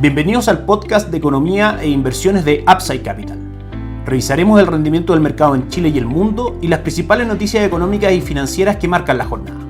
Bienvenidos al podcast de economía e inversiones de Upside Capital. Revisaremos el rendimiento del mercado en Chile y el mundo y las principales noticias económicas y financieras que marcan la jornada.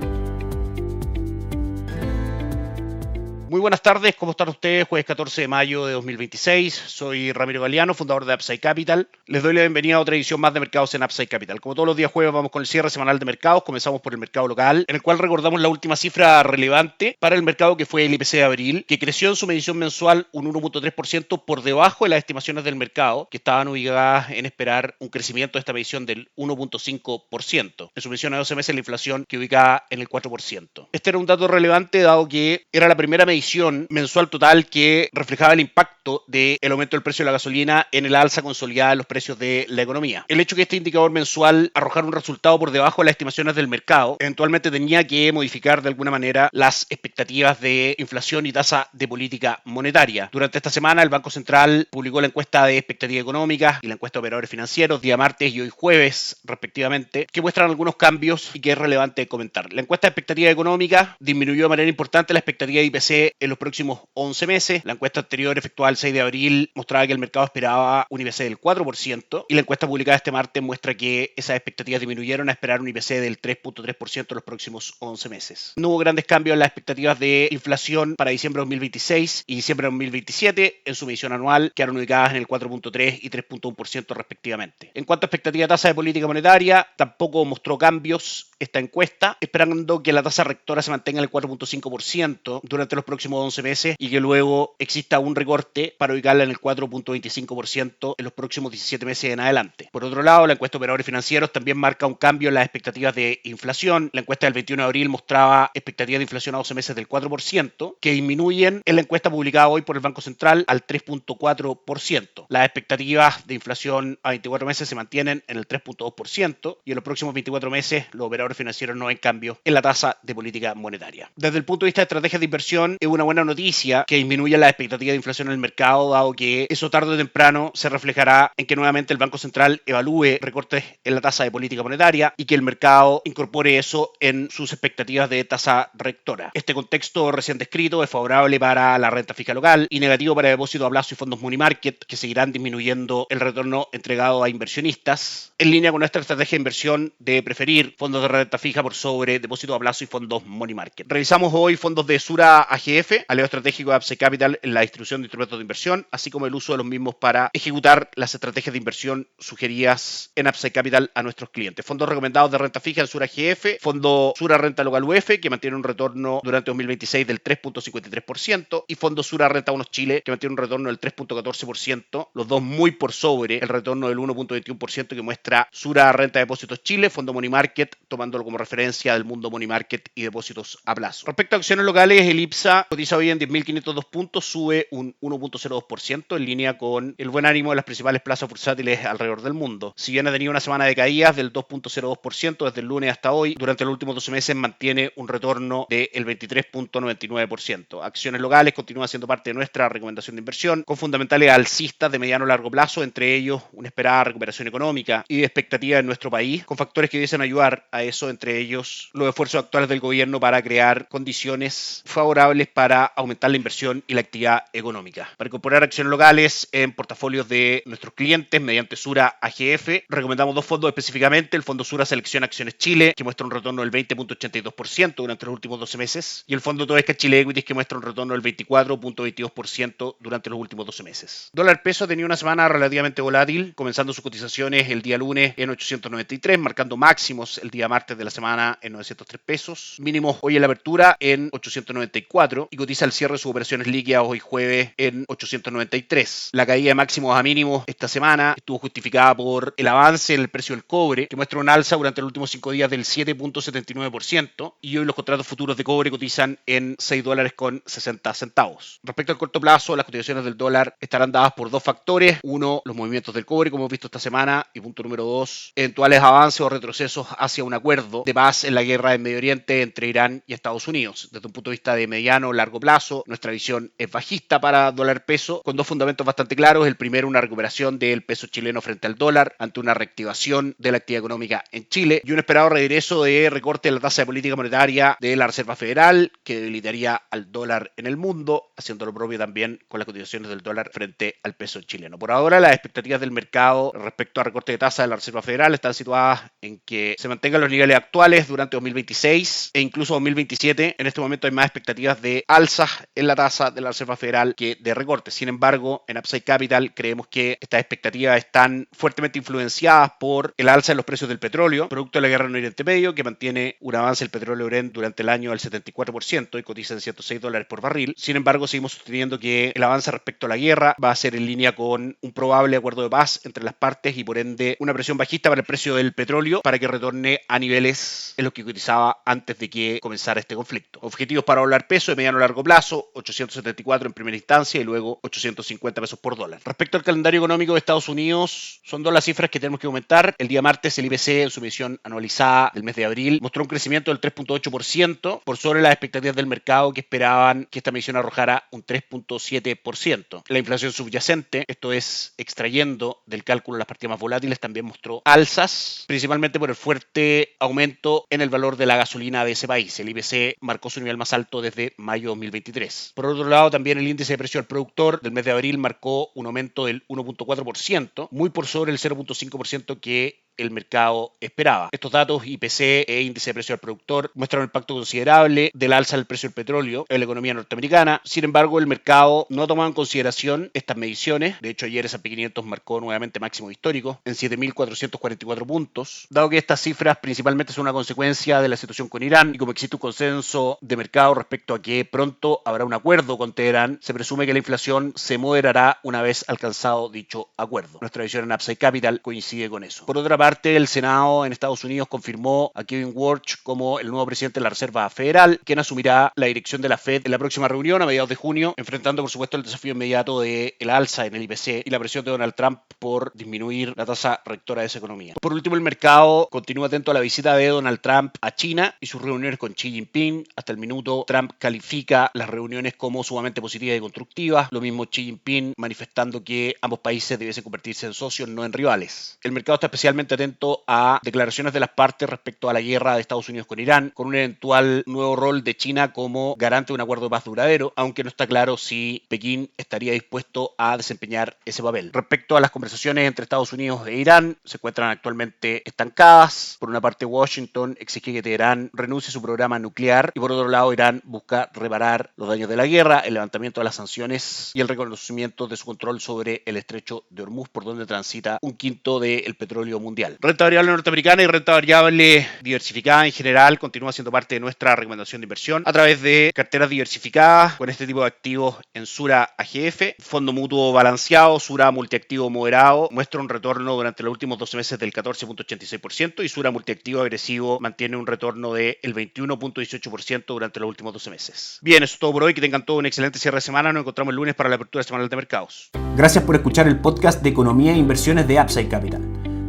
Muy buenas tardes, ¿cómo están ustedes? Jueves 14 de mayo de 2026, soy Ramiro Galeano, fundador de Upside Capital. Les doy la bienvenida a otra edición más de Mercados en Upside Capital. Como todos los días jueves vamos con el cierre semanal de mercados, comenzamos por el mercado local, en el cual recordamos la última cifra relevante para el mercado que fue el IPC de abril, que creció en su medición mensual un 1.3% por debajo de las estimaciones del mercado, que estaban ubicadas en esperar un crecimiento de esta medición del 1.5%. En su medición a 12 meses la inflación que ubicaba en el 4%. Este era un dato relevante dado que era la primera medición mensual total que reflejaba el impacto del aumento del precio de la gasolina en el alza consolidada de los precios de la economía. El hecho que este indicador mensual arrojara un resultado por debajo de las estimaciones del mercado eventualmente tenía que modificar de alguna manera las expectativas de inflación y tasa de política monetaria. Durante esta semana el Banco Central publicó la encuesta de expectativas económicas y la encuesta de operadores financieros día martes y hoy jueves respectivamente, que muestran algunos cambios y que es relevante comentar. La encuesta de expectativas económicas disminuyó de manera importante la expectativa de IPC en los próximos 11 meses. La encuesta anterior efectuada el 6 de abril mostraba que el mercado esperaba un IPC del 4% y la encuesta publicada este martes muestra que esas expectativas disminuyeron a esperar un IPC del 3.3% en los próximos 11 meses. No hubo grandes cambios en las expectativas de inflación para diciembre de 2026 y diciembre de 2027 en su medición anual, quedaron ubicadas en el 4.3 y 3.1% respectivamente. En cuanto a expectativa de tasa de política monetaria, tampoco mostró cambios esta encuesta, esperando que la tasa rectora se mantenga en el 4.5% durante los próximos 11 meses y que luego exista un recorte para ubicarla en el 4.25% en los próximos 17 meses en adelante. Por otro lado, la encuesta de operadores financieros también marca un cambio en las expectativas de inflación. La encuesta del 21 de abril mostraba expectativas de inflación a 12 meses del 4%, que disminuyen en la encuesta publicada hoy por el Banco Central al 3.4%. Las expectativas de inflación a 24 meses se mantienen en el 3.2% y en los próximos 24 meses los operadores financieros no ven cambios en la tasa de política monetaria. Desde el punto de vista de estrategias de inversión, es una buena noticia que disminuya la expectativa de inflación en el mercado, dado que eso tarde o temprano se reflejará en que nuevamente el Banco Central evalúe recortes en la tasa de política monetaria y que el mercado incorpore eso en sus expectativas de tasa rectora. Este contexto recién descrito es favorable para la renta fija local y negativo para depósitos a plazo y fondos money market, que seguirán disminuyendo el retorno entregado a inversionistas, en línea con nuestra estrategia de inversión de preferir fondos de renta fija por sobre depósitos a plazo y fondos money market. Revisamos hoy fondos de Sura AGF, aliado estratégico de Upside Capital en la distribución de instrumentos de inversión, así como el uso de los mismos para ejecutar las estrategias de inversión sugeridas en Upside Capital a nuestros clientes. Fondos recomendados de renta fija en Sura AGF, fondo Sura Renta Local UF, que mantiene un retorno durante 2026 del 3.53%, y fondo Sura Renta Bonos Chile, que mantiene un retorno del 3.14%, los dos muy por sobre el retorno del 1.21% que muestra Sura Renta Depósitos Chile, fondo Money Market, tomándolo como referencia del mundo Money Market y depósitos a plazo. Respecto a acciones locales, el IPSA cotiza hoy en 10.502 puntos, sube un 1.02% en línea con el buen ánimo de las principales plazas bursátiles alrededor del mundo. Si bien ha tenido una semana de caídas del 2.02% desde el lunes hasta hoy, durante los últimos 12 meses mantiene un retorno del 23.99%. Acciones locales continúan siendo parte de nuestra recomendación de inversión, con fundamentales alcistas de mediano a largo plazo, entre ellos una esperada recuperación económica y de expectativa en nuestro país, con factores que debiesen ayudar a eso, entre ellos los esfuerzos actuales del gobierno para crear condiciones favorables para aumentar la inversión y la actividad económica. Para incorporar acciones locales en portafolios de nuestros clientes mediante Sura AGF, recomendamos dos fondos específicamente: el fondo Sura Selección Acciones Chile, que muestra un retorno del 20.82% durante los últimos 12 meses, y el fondo Toesca Chile Equities, que muestra un retorno del 24.22% durante los últimos 12 meses. Dólar peso ha tenido una semana relativamente volátil, comenzando sus cotizaciones el día lunes en 893, marcando máximos el día martes de la semana en 903 pesos, mínimos hoy en la apertura en 894 y cotiza el cierre de sus operaciones líquidas hoy jueves en 893. La caída de máximos a mínimos esta semana estuvo justificada por el avance en el precio del cobre, que muestra un alza durante los últimos 5 días del 7.79%, y hoy los contratos futuros de cobre cotizan en $6.60. Respecto al corto plazo, las cotizaciones del dólar estarán dadas por dos factores: uno, los movimientos del cobre como hemos visto esta semana, y punto número dos, eventuales avances o retrocesos hacia un acuerdo de paz en la guerra en Medio Oriente entre Irán y Estados Unidos. Desde un punto de vista de mediano o largo plazo, nuestra visión es bajista para dólar dólar peso con dos fundamentos bastante claros. El primero, una recuperación del peso chileno frente al dólar ante una reactivación de la actividad económica en Chile y un esperado regreso de recorte de la tasa de política monetaria de la Reserva Federal que debilitaría al dólar en el mundo, haciendo lo propio también con las cotizaciones del dólar frente al peso chileno. Por ahora, las expectativas del mercado respecto a recorte de tasa de la Reserva Federal están situadas en que se mantengan los niveles actuales durante 2026 e incluso 2027. En este momento hay más expectativas de alzas en la tasa de la Reserva Federal que de recorte. Sin embargo, en Upside Capital creemos que estas expectativas están fuertemente influenciadas por el alza en los precios del petróleo, producto de la guerra en Oriente Medio, que mantiene un avance del petróleo Brent durante el año del 74% y cotiza en $106 por barril. Sin embargo, seguimos sosteniendo que el avance respecto a la guerra va a ser en línea con un probable acuerdo de paz entre las partes y por ende una presión bajista para el precio del petróleo para que retorne a niveles en los que cotizaba antes de que comenzara este conflicto. Objetivos para dólar peso de mediano a largo plazo, 874 en primera instancia y luego 850 pesos por dólar. Respecto al calendario económico de Estados Unidos, son dos las cifras que tenemos que aumentar. El día martes el IPC en su medición anualizada del mes de abril mostró un crecimiento del 3.8% por sobre las expectativas del mercado que esperaban que esta medición arrojara un 3.7%. La inflación subyacente, esto es extrayendo del cálculo las partidas más volátiles, también mostró alzas, principalmente por el fuerte aumento en el valor de la gasolina de ese país. El IPC marcó su nivel más alto desde mayo de 2023. Por otro lado, también el índice de precio al productor del mes de abril marcó un aumento del 1.4%, muy por sobre el 0.5% que el mercado esperaba. Estos datos, IPC e índice de precio al productor, muestran un impacto considerable del alza del precio del petróleo en la economía norteamericana. Sin embargo, el mercado no ha tomado en consideración estas mediciones. De hecho, ayer S&P 500 marcó nuevamente máximo histórico en 7.444 puntos. Dado que estas cifras principalmente son una consecuencia de la situación con Irán y como existe un consenso de mercado respecto a que pronto habrá un acuerdo con Teherán, se presume que la inflación se moderará una vez alcanzado dicho acuerdo. Nuestra visión en Upside Capital coincide con eso. Por otra parte, el Senado en Estados Unidos confirmó a Kevin Warsh como el nuevo presidente de la Reserva Federal, quien asumirá la dirección de la Fed en la próxima reunión a mediados de junio, enfrentando por supuesto el desafío inmediato de el alza en el IPC y la presión de Donald Trump por disminuir la tasa rectora de esa economía. Por último, el mercado continúa atento a la visita de Donald Trump a China y sus reuniones con Xi Jinping. Hasta el minuto, Trump califica las reuniones como sumamente positivas y constructivas. Lo mismo Xi Jinping manifestando que ambos países debiesen convertirse en socios, no en rivales. El mercado está especialmente atento a declaraciones de las partes respecto a la guerra de Estados Unidos con Irán, con un eventual nuevo rol de China como garante de un acuerdo de paz duradero, aunque no está claro si Pekín estaría dispuesto a desempeñar ese papel. Respecto a las conversaciones entre Estados Unidos e Irán, se encuentran actualmente estancadas. Por una parte, Washington exige que Teherán renuncie a su programa nuclear y por otro lado, Irán busca reparar los daños de la guerra, el levantamiento de las sanciones y el reconocimiento de su control sobre el estrecho de Hormuz, por donde transita un quinto del petróleo mundial. Renta variable norteamericana y renta variable diversificada en general continúa siendo parte de nuestra recomendación de inversión a través de carteras diversificadas con este tipo de activos en Sura AGF, fondo mutuo balanceado, Sura multiactivo moderado, muestra un retorno durante los últimos 12 meses del 14.86% y Sura multiactivo agresivo mantiene un retorno del 21.18% durante los últimos 12 meses. Bien, eso es todo por hoy, que tengan todo un excelente cierre de semana, nos encontramos el lunes para la apertura semanal de mercados. Gracias por escuchar el podcast de Economía e Inversiones de Upside Capital.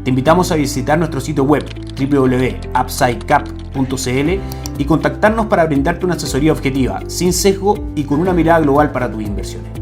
Te invitamos a visitar nuestro sitio web www.upsidecap.cl y contactarnos para brindarte una asesoría objetiva, sin sesgo y con una mirada global para tus inversiones.